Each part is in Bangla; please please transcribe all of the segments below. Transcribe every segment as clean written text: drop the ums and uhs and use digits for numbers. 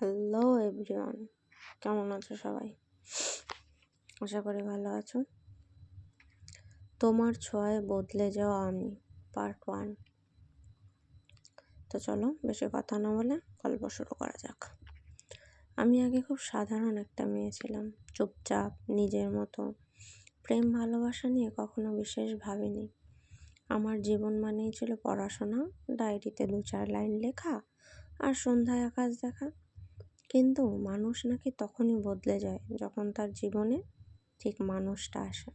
হ্যালো এভরিওয়ান, কেমন আছো সবাই? আশা করি ভালো আছো। তোমার ছোঁয়ায় বদলে যাওয়া আমি, পার্ট 1। তো চলো বেশি কথা না বলে গল্প শুরু করা যাক। আমি আগে খুব সাধারণ একটা মেয়ে ছিলাম, চুপচাপ, নিজের মতো। প্রেম ভালোবাসা নিয়ে কখনো বিশেষ ভাবিনি। আমার জীবন মানেই ছিল পড়াশোনা, ডায়েরিতে 2-4 লাইন লেখা আর সন্ধ্যায় আকাশ দেখা। কিন্তু মানুষ নাকি তখনই বদলে যায় যখন তার জীবনে ঠিক মানুষটা আসে।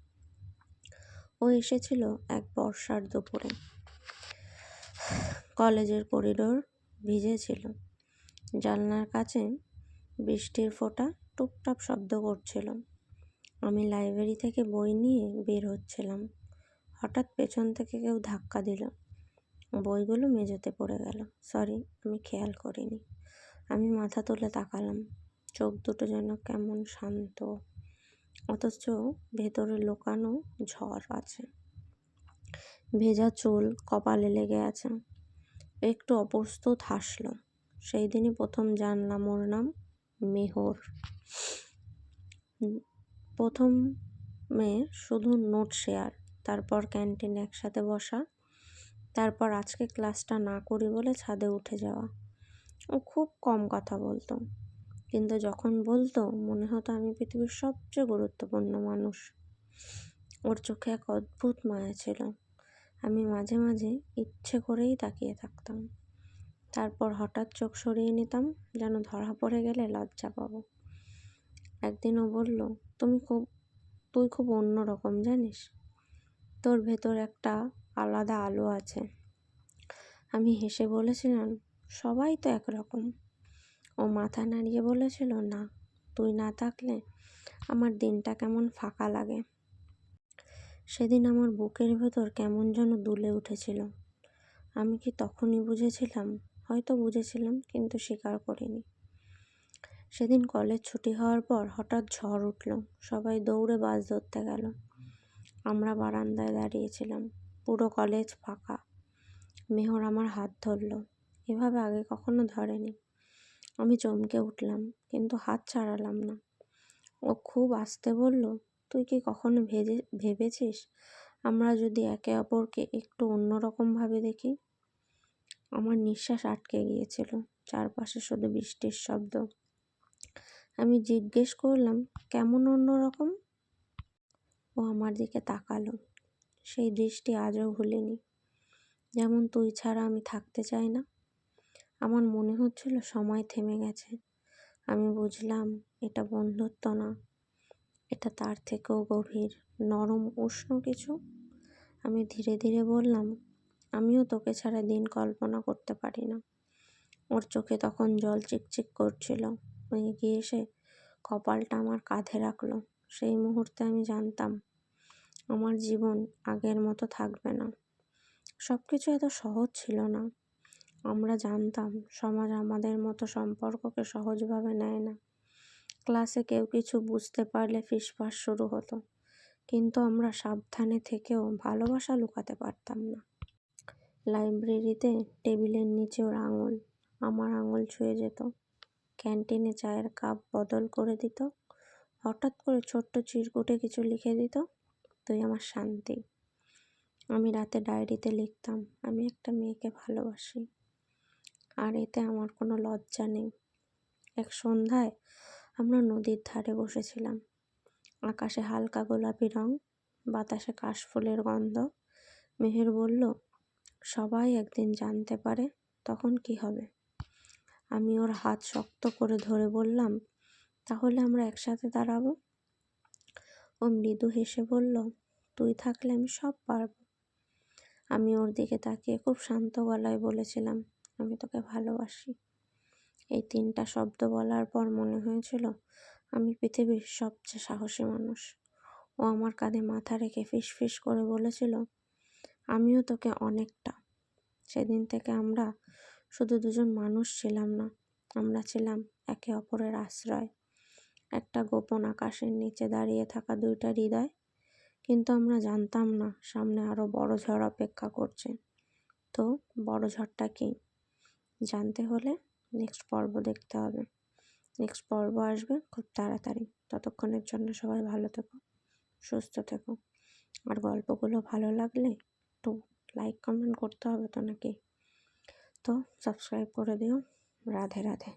ও এসেছিল এক বর্ষার দুপুরে। কলেজের করিডোর ভিজে ছিল, জানলার কাছে বৃষ্টির ফোঁটা টুপটাপ শব্দ করছিল। আমি লাইব্রেরি থেকে বই নিয়ে বের হচ্ছিলাম, হঠাৎ পেছন থেকে কেউ ধাক্কা দিল। বইগুলো মেঝেতে পড়ে গেল। সরি, আমি খেয়াল করিনি। আমি মাথা তুলে তাকালাম, চোখ দুটো যেন কেমন শান্ত, অথচ ভেতরে লুকানো ঝড় আছে। ভেজা চুল কপালে লেগে আছে। একটু অপ্রস্তুত হাসলো। সেই দিনই প্রথম জানলাম ওর নাম মেহর। প্রথমে শুধু নোট শেয়ার, তারপর ক্যান্টিনে একসাথে বসা, তারপর আজকে ক্লাসটা না করি বলে ছাদে উঠে যাওয়া। ও খুব কম কথা বলতো, কিন্তু যখন বলতো মনে হতো আমি পৃথিবীর সবচেয়ে গুরুত্বপূর্ণ মানুষ। ওর চোখে এক অদ্ভুত মায়া ছিল। আমি মাঝে মাঝে ইচ্ছে করেই তাকিয়ে থাকতাম, তারপর হঠাৎ চোখ সরিয়ে নিতাম, যেন ধরা পড়ে গেলে লজ্জা পাবো। একদিন ও বলল, তুই খুব অন্যরকম জানিস, তোর ভেতর একটা আলাদা আলো আছে। আমি হেসে বলেছিলাম, সবাই তো একরকম। ও মাথা নাড়িয়ে বলেছিল, না, তুই না থাকলে আমার দিনটা কেমন ফাঁকা লাগে। সেদিন আমার বুকের ভেতর কেমন যেন দুলে উঠেছিল। আমি কি তখনই বুঝেছিলাম? হয়তো বুঝেছিলাম, কিন্তু স্বীকার করিনি। সেদিন কলেজ ছুটি হওয়ার পর হঠাৎ ঝড় উঠল। সবাই দৌড়ে বাস ধরতে গেল। আমরা বারান্দায় দাঁড়িয়েছিলাম, পুরো কলেজ ফাঁকা। মেহর আমার হাত ধরল, এভাবে আগে কখনো ধরেনি। আমি চমকে উঠলাম, কিন্তু হাত ছাড়ালাম না। ও খুব আস্তে বলল, তুই কি কখনো ভেবেছিস আমরা যদি একে অপরকে একটু অন্যরকমভাবে দেখি? আমার নিঃশ্বাস আটকে গিয়েছিল, চারপাশে শুধু বৃষ্টির শব্দ। আমি জিজ্ঞেস করলাম, কেমন অন্যরকম? ও আমার দিকে তাকালো, সেই দৃষ্টি আজও ভুলিনি। যেমন তুই ছাড়া আমি থাকতে চাই না। আমার মনে হচ্ছিল সময় থেমে গেছে। আমি বুঝলাম এটা বন্ধুত্ব না, এটা তার থেকেও গভীর, নরম, উষ্ণ কিছু। আমি ধীরে ধীরে বললাম, আমিও তোকে ছাড়া দিন কল্পনা করতে পারি না। ওর চোখে তখন জল চিকচিক করছিল। ও এগিয়ে এসে কপালটা আমার কাঁধে রাখলো। সেই মুহূর্তে আমি জানতাম আমার জীবন আগের মতো থাকবে না। সব কিছু এত সহজ ছিল না। আমরা জানতাম সমাজ আমাদের মতো সম্পর্ককে সহজভাবে নেয় না। ক্লাসে কেউ কিছু বুঝতে পারলে ফিসফাস শুরু হতো, কিন্তু আমরা সাবধানে থেকেও ভালোবাসা লুকাতে পারতাম না। লাইব্রেরিতে টেবিলের নিচে ওর আঙুল আমার আঙুল ছুঁয়ে যেত। ক্যান্টিনে চায়ের কাপ বদল করে দিত। হঠাৎ করে ছোট্ট চিরকুটে কিছু লিখে দিত, তুই আমার শান্তি। আমি রাতে ডায়েরিতে লিখতাম, আমি একটা মেয়েকে ভালোবাসি, আর এতে আমার কোনো লজ্জা নেই। এক সন্ধ্যায় আমরা নদীর ধারে বসেছিলাম। আকাশে হালকা গোলাপি রং, বাতাসে কাশফুলের গন্ধ। মেহের বলল, সবাই একদিন জানতে পারে, তখন কি হবে? আমি ওর হাত শক্ত করে ধরে বললাম, তাহলে আমরা একসাথে দাঁড়াবো। ও মৃদু হেসে বলল, তুই থাকলে আমি সব পারবো। আমি ওর দিকে তাকিয়ে খুব শান্ত গলায় বলেছিলাম, আমি তোকে ভালোবাসি। এই 3টা শব্দ বলার পর মনে হয়েছিল আমি পৃথিবীর সবচেয়ে সাহসী মানুষ। ও আমার কাঁধে মাথা রেখে ফিসফিস করে বলেছিল, আমিও তোকে অনেকটা। সেদিন থেকে আমরা শুধু দুজন মানুষ ছিলাম না, আমরা ছিলাম একে অপরের আশ্রয়। একটা গোপন আকাশের নিচে দাঁড়িয়ে থাকা 2টা হৃদয়। কিন্তু আমরা জানতাম না সামনে আরো বড় ঝড় অপেক্ষা করছে। তো বড় ঝড়টা কি? জানতে হলে নেক্সট পর্ব দেখতে হবে। নেক্সট পর্ব আসবে খুব তাড়াতাড়ি। ততক্ষণের জন্য সবাই ভালো থেকো, সুস্থ থেকো। আর গল্পগুলো ভালো লাগলে একটু লাইক কমেন্ট করতে হবে তো নাকি? তো সাবস্ক্রাইব করে দিও। রাধে রাধে।